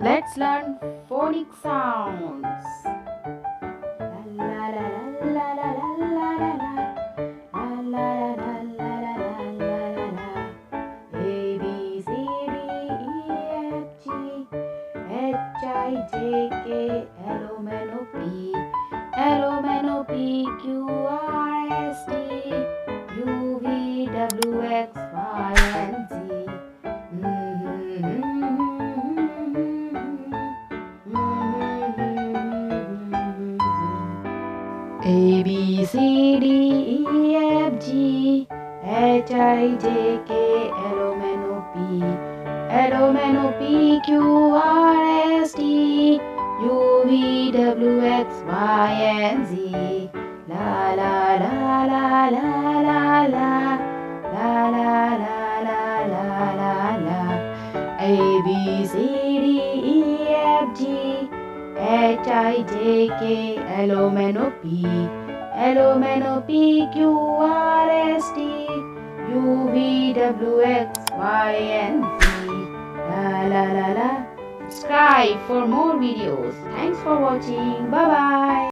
Let's learn phonic sounds. La la la la la la la la. La la la la la la la la. A B C D E F G H I J K L M N O P Q R S T U V W X Y and Z. A B C D E F G H I J K L M N O P Q R S T U V W X Y and Z. La la la la la la la la la la la la la la. A B C D E F G H I J K L M N O P Q R S T U V W X Y and Z. La la la la. Subscribe for more videos. Thanks for watching. Bye bye.